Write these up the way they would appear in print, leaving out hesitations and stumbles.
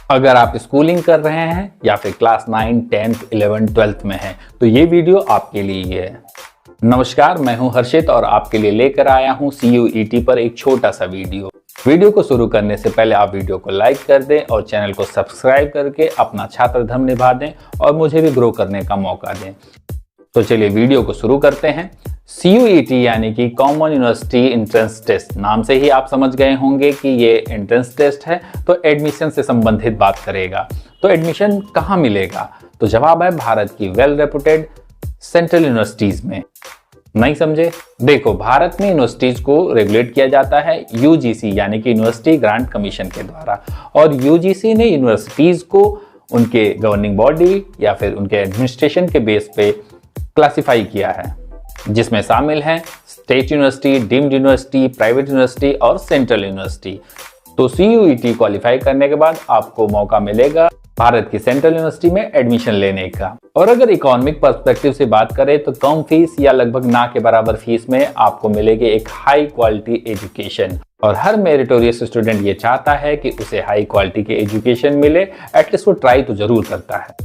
अगर आप स्कूलिंग कर रहे हैं या फिर क्लास 9, 10th, 11th, 12th में हैं तो ये वीडियो आपके लिए ही है। नमस्कार, मैं हूं हर्षित और आपके लिए लेकर आया हूं CUET पर एक छोटा सा वीडियो को शुरू करने से पहले आप वीडियो को लाइक कर दें और चैनल को सब्सक्राइब करके अपना छात्र धर्म निभा दें और मुझे भी ग्रो करने का मौका दें। तो चलिए वीडियो को शुरू करते हैं। CUET यानी कि कॉमन यूनिवर्सिटी एंट्रेंस टेस्ट, नाम से ही आप समझ गए होंगे कि ये एंट्रेंस टेस्ट है, तो एडमिशन से संबंधित बात करेगा। तो एडमिशन कहाँ मिलेगा? तो जवाब है भारत की वेल रेपुटेड सेंट्रल यूनिवर्सिटीज में। नहीं समझे? देखो, भारत में यूनिवर्सिटीज को रेगुलेट किया जाता है UGC यानी कि यूनिवर्सिटी ग्रांट कमीशन के द्वारा, और UGC ने यूनिवर्सिटीज को उनके गवर्निंग बॉडी या फिर उनके एडमिनिस्ट्रेशन के बेस पे क्लासिफाई किया है, जिसमें शामिल हैं state university, deemed university, private university और सेंट्रल यूनिवर्सिटी। तो CUET क्वालिफाई करने के बाद आपको मौका मिलेगा भारत की सेंट्रल यूनिवर्सिटी में एडमिशन लेने का। और अगर इकोनॉमिक पर्सपेक्टिव से बात करें तो कम फीस या लगभग ना के बराबर फीस में आपको मिलेगी एक हाई क्वालिटी एजुकेशन, और हर मेरिटोरियस स्टूडेंट ये चाहता है कि उसे हाई क्वालिटी की एजुकेशन मिले, एटलीस्ट वो ट्राई तो जरूर करता है।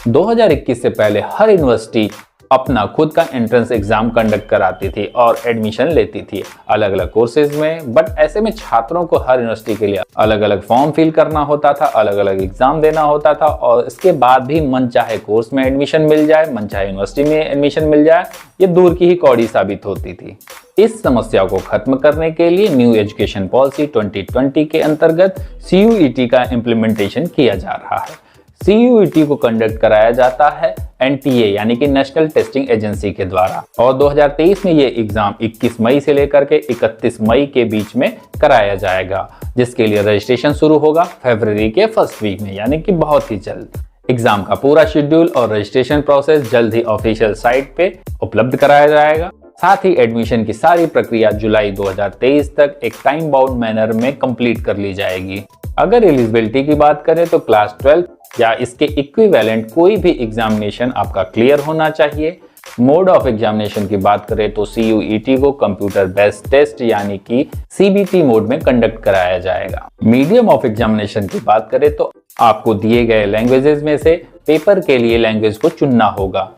2021 से पहले हर यूनिवर्सिटी अपना खुद का एंट्रेंस एग्जाम कंडक्ट कराती थी और एडमिशन लेती थी अलग अलग कोर्सेज में, बट ऐसे में छात्रों को हर यूनिवर्सिटी के लिए अलग अलग फॉर्म फिल करना होता था, अलग अलग एग्जाम देना होता था, और इसके बाद भी मन चाहे कोर्स में एडमिशन मिल जाए, मन चाहे यूनिवर्सिटी में एडमिशन मिल जाए, ये दूर की ही कौड़ी साबित होती थी। इस समस्या को खत्म करने के लिए न्यू एजुकेशन पॉलिसी 2020 के अंतर्गत CUET का इम्प्लीमेंटेशन किया जा रहा है। CUET को कंडक्ट कराया जाता है NTA यानी कि नेशनल टेस्टिंग एजेंसी के द्वारा, और 2023 में ये एग्जाम 21 मई से लेकर के 31 मई के बीच में कराया जाएगा, जिसके लिए रजिस्ट्रेशन शुरू होगा फरवरी के फर्स्ट वीक में, यानी कि बहुत ही जल्द। एग्जाम का पूरा शेड्यूल और रजिस्ट्रेशन प्रोसेस जल्द ही ऑफिशियल साइट पे उपलब्ध कराया जाएगा। साथ ही एडमिशन की सारी प्रक्रिया जुलाई 2023 तक एक टाइम बाउंड मैनर में कंप्लीट कर ली जाएगी। अगर एलिजिबिलिटी की बात करें तो क्लास 12 या इसके इक्विवेलेंट कोई भी एग्जामिनेशन आपका क्लियर होना चाहिए। मोड ऑफ एग्जामिनेशन की बात करें तो CUET को कंप्यूटर बेस्ड टेस्ट यानी कि CBT मोड में कंडक्ट कराया जाएगा। मीडियम ऑफ एग्जामिनेशन की बात करें तो आपको दिए गए लैंग्वेजेस में से पेपर के लिए लैंग्वेज को चुनना होगा।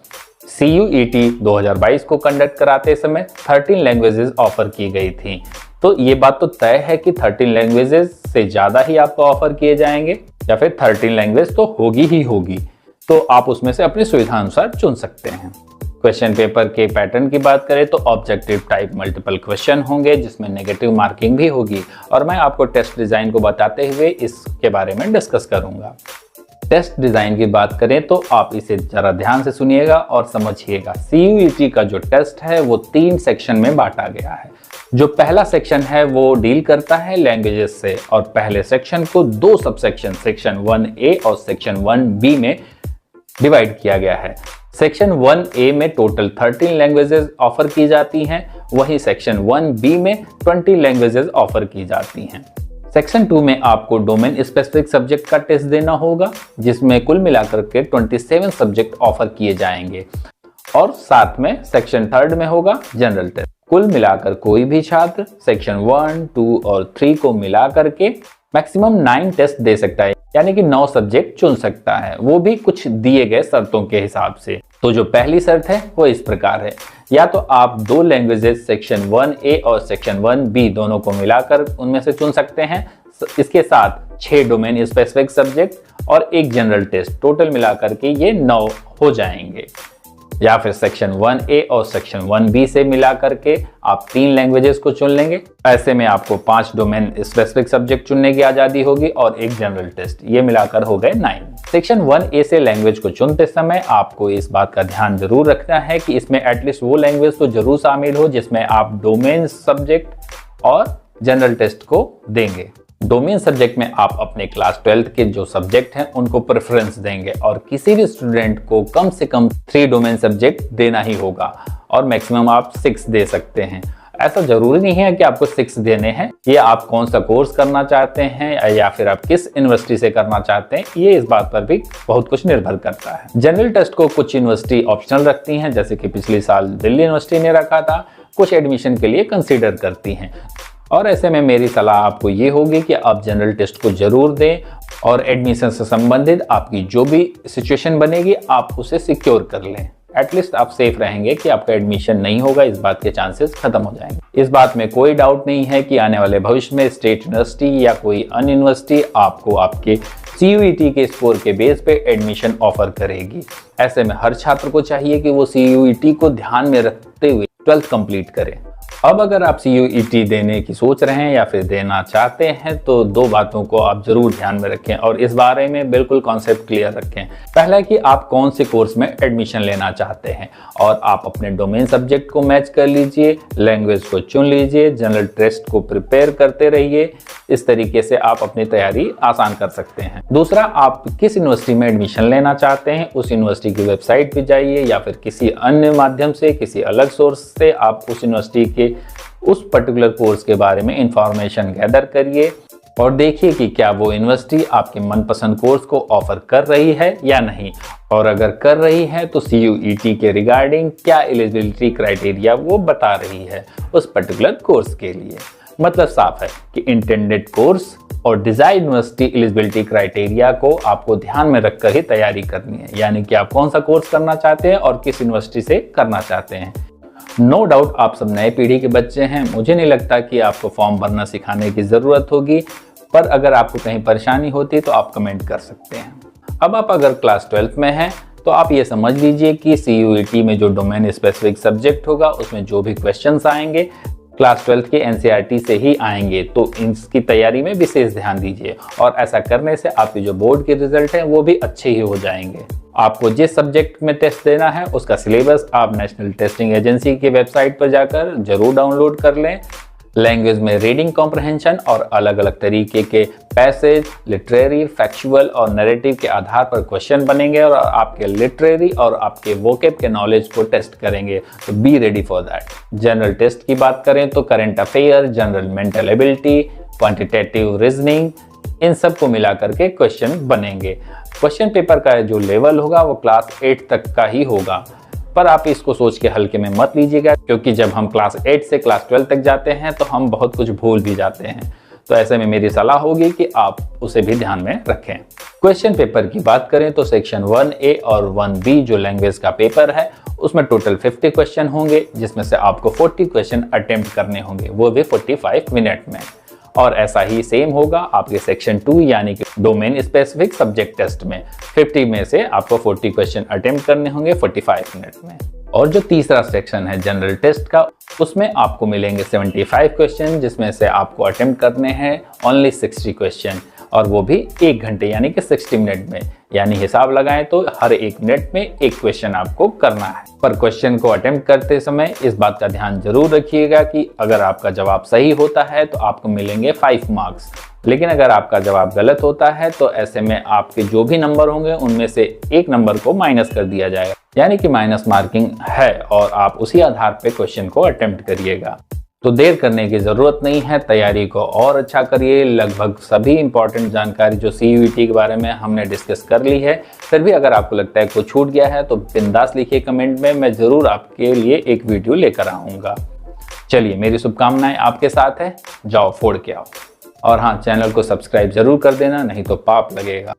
CUET 2022 को कंडक्ट कराते समय 13 लैंग्वेजेस ऑफर की गई थी, तो ये बात तो तय है कि 13 लैंग्वेजेस से ज्यादा ही आपको ऑफर किए जाएंगे, या फिर 13 लैंग्वेज तो होगी ही होगी, तो आप उसमें से अपनी सुविधा अनुसार चुन सकते हैं। क्वेश्चन पेपर के पैटर्न की बात करें तो ऑब्जेक्टिव टाइप मल्टीपल क्वेश्चन होंगे, जिसमें नेगेटिव मार्किंग भी होगी, और मैं आपको टेस्ट डिजाइन को बताते हुए इसके बारे में डिस्कस करूंगा। टेस्ट डिजाइन की बात करें तो आप इसे जरा ध्यान से सुनिएगा और समझिएगा। CUET का जो टेस्ट है वो 3 सेक्शन में बांटा गया है। जो पहला सेक्शन है वो डील करता है लैंग्वेजेस से, और पहले सेक्शन को 2 सब सेक्शन, सेक्शन 1A और सेक्शन 1B में डिवाइड किया गया है। सेक्शन 1A में टोटल 13 लैंग्वेजेस ऑफर की जाती हैं, वहीं सेक्शन 1B में 20 लैंग्वेजेस ऑफर की जाती हैं। सेक्शन 2 में आपको डोमेन स्पेसिफिक सब्जेक्ट का टेस्ट देना होगा, जिसमें कुल मिलाकर के 27 सब्जेक्ट ऑफर किए जाएंगे, और साथ में सेक्शन 3 में होगा जनरल टेस्ट। कुल मिलाकर कोई भी छात्र सेक्शन 1, 2 और 3 को मिलाकर के मैक्सिमम 9 टेस्ट दे सकता है, यानी कि 9 सब्जेक्ट चुन सकता है, वो भी कुछ दिए गए शर्तों के हिसाब से। तो जो पहली शर्त है वो इस प्रकार है, या तो आप 2 लैंग्वेजेस सेक्शन 1A और सेक्शन 1B दोनों को मिलाकर उनमें से चुन सकते हैं, इसके साथ 6 डोमेन स्पेसिफिक सब्जेक्ट और 1 जनरल टेस्ट, टोटल मिलाकर के ये 9 हो जाएंगे। या फिर सेक्शन 1A और सेक्शन 1B से मिला करके आप 3 लैंग्वेजेस को चुन लेंगे। ऐसे में आपको 5 डोमेन स्पेसिफिक सब्जेक्ट चुनने की आजादी होगी और 1 जनरल टेस्ट, ये मिलाकर हो गए 9। सेक्शन 1A से लैंग्वेज को चुनते समय आपको इस बात का ध्यान जरूर रखना है कि इसमें एटलीस्ट वो लैंग्वेज तो जरूर शामिल हो जिसमें आप डोमेन सब्जेक्ट और जनरल टेस्ट को देंगे। डोमेन सब्जेक्ट में आप अपने क्लास 12 के जो सब्जेक्ट हैं उनको प्रेफरेंस देंगे, और किसी भी स्टूडेंट को कम से कम 3 डोमेन सब्जेक्ट देना ही होगा, और मैक्सिमम आप 6 दे सकते हैं। ऐसा जरूरी नहीं है कि आपको 6 देने हैं, ये आप कौन सा कोर्स करना चाहते हैं या फिर आप किस यूनिवर्सिटी से करना चाहते हैं, ये इस बात पर भी बहुत कुछ निर्भर करता है। जनरल टेस्ट को कुछ यूनिवर्सिटी ऑप्शनल रखती हैं, जैसे कि पिछले साल दिल्ली यूनिवर्सिटी ने रखा था, कुछ एडमिशन के लिए कंसीडर करती हैं। और ऐसे में मेरी सलाह आपको ये होगी कि आप जनरल टेस्ट को जरूर दें और एडमिशन से संबंधित आपकी जो भी सिचुएशन बनेगी आप उसे सिक्योर कर लें। एटलीस्ट आप सेफ रहेंगे कि आपका एडमिशन नहीं होगा, इस बात के चांसेस खत्म हो जाएंगे। इस बात में कोई डाउट नहीं है कि आने वाले भविष्य में स्टेट यूनिवर्सिटी या कोई अन्य यूनिवर्सिटी आपको आपके CUET के स्कोर के बेस पे एडमिशन ऑफर करेगी। ऐसे में हर छात्र को चाहिए कि वो CUET को ध्यान में रखते हुए 12th कंप्लीट करें। अब अगर आप CUET देने की सोच रहे हैं या फिर देना चाहते हैं तो दो बातों को आप जरूर ध्यान में रखें और इस बारे में बिल्कुल कॉन्सेप्ट क्लियर रखें। पहला कि आप कौन से कोर्स में एडमिशन लेना चाहते हैं और आप अपने डोमेन सब्जेक्ट को मैच कर लीजिए, लैंग्वेज को चुन लीजिए, जनरल टेस्ट को प्रिपेयर करते रहिए। इस तरीके से आप अपनी तैयारी आसान कर सकते हैं। दूसरा, आप किस यूनिवर्सिटी में एडमिशन लेना चाहते हैं उस यूनिवर्सिटी की वेबसाइट पे जाइए या फिर किसी अन्य माध्यम से, किसी अलग सोर्स से आप उस यूनिवर्सिटी के उस पर्टिकुलर कोर्स के बारे में इंफॉर्मेशन गैदर करिए और देखिए कि क्या वो यूनिवर्सिटी आपके मनपसंद कोर्स को ऑफर कर रही है या नहीं, और अगर कर रही है तो CUET के रिगार्डिंग क्या एलिजिबिलिटी क्राइटेरिया वो बता रही है उस पर्टिकुलर कोर्स के लिए। मतलब साफ है कि इंटेंडेड कोर्स और डिजायर्ड यूनिवर्सिटी एलिजिबिलिटी क्राइटेरिया को आपको ध्यान में रखकर ही तैयारी करनी है, यानी कि आप कौन सा कोर्स करना चाहते हैं और किस यूनिवर्सिटी से करना चाहते हैं। नो डाउट आप सब नए पीढ़ी के बच्चे हैं, मुझे नहीं लगता कि आपको फॉर्म भरना सिखाने की ज़रूरत होगी, पर अगर आपको कहीं परेशानी होती तो आप कमेंट कर सकते हैं। अब आप अगर क्लास 12th में हैं तो आप ये समझ लीजिए कि CUET में जो डोमेन स्पेसिफिक सब्जेक्ट होगा उसमें जो भी क्वेश्चंस आएंगे क्लास 12th के NCERT से ही आएंगे, तो इसकी तैयारी में विशेष ध्यान दीजिए और ऐसा करने से आपके जो बोर्ड के रिजल्ट हैं वो भी अच्छे ही हो जाएंगे। आपको जिस सब्जेक्ट में टेस्ट देना है उसका सिलेबस आप नेशनल टेस्टिंग एजेंसी की वेबसाइट पर जाकर जरूर डाउनलोड कर लें। लैंग्वेज में रीडिंग कॉम्प्रहेंशन और अलग अलग तरीके के पैसेज, लिटरेरी, फैक्चुअल और नैरेटिव के आधार पर क्वेश्चन बनेंगे और आपके लिटरेरी और आपके वोकेब के नॉलेज को टेस्ट करेंगे, तो be ready for that. General test की बात करें तो current affair, general mental ability, quantitative reasoning, इन सब को मिला करके क्वेश्चन बनेंगे। क्वेश्चन पेपर का जो लेवल होगा वो क्लास 8 तक का ही होगा, पर आप इसको सोच के हल्के में मत लीजिएगा क्योंकि जब हम क्लास 8 से क्लास 12 तक जाते हैं तो हम बहुत कुछ भूल भी जाते हैं। तो ऐसे में मेरी सलाह होगी कि आप उसे भी ध्यान में रखें। क्वेश्चन पेपर की बात करें तो सेक्शन 1A और 1B जो लैंग्वेज का पेपर है उसमें टोटल 50 क्वेश्चन होंगे, जिसमें से आपको 40 क्वेश्चन अटेम्प्ट करने होंगे, वो भी 45 मिनट में। और ऐसा ही सेम होगा आपके सेक्शन 2 यानी कि डोमेन स्पेसिफिक सब्जेक्ट टेस्ट में। 50 में से आपको 40 क्वेश्चन अटेम्प्ट करने होंगे 45 मिनट में। और जो तीसरा सेक्शन है जनरल टेस्ट का, उसमें आपको मिलेंगे 75 क्वेश्चन, जिसमें से आपको अटेम्प्ट करने हैं ओनली 60 क्वेश्चन, और वो भी 1 घंटे यानी कि 60 मिनट में। यानी हिसाब लगाएं तो हर 1 मिनट में 1 क्वेश्चन आपको करना है। पर क्वेश्चन को अटेम्प्ट करते समय इस बात का ध्यान जरूर रखिएगा कि अगर आपका जवाब सही होता है तो आपको मिलेंगे 5 मार्क्स, लेकिन अगर आपका जवाब गलत होता है तो ऐसे में आपके जो भी नंबर होंगे उनमें से 1 नंबर को माइनस कर दिया जाएगा, यानी कि माइनस मार्किंग है, और आप उसी आधार पे क्वेश्चन को अटेम्प्ट करिएगा। तो देर करने की ज़रूरत नहीं है, तैयारी को और अच्छा करिए। लगभग सभी इंपॉर्टेंट जानकारी जो CUET के बारे में हमने डिस्कस कर ली है। फिर भी अगर आपको लगता है कुछ छूट गया है तो बिंदास लिखिए कमेंट में, मैं ज़रूर आपके लिए एक वीडियो लेकर आऊँगा। चलिए, मेरी शुभकामनाएं आपके साथ है, जाओ फोड़ के आओ। और हाँ, चैनल को सब्सक्राइब जरूर कर देना, नहीं तो पाप लगेगा।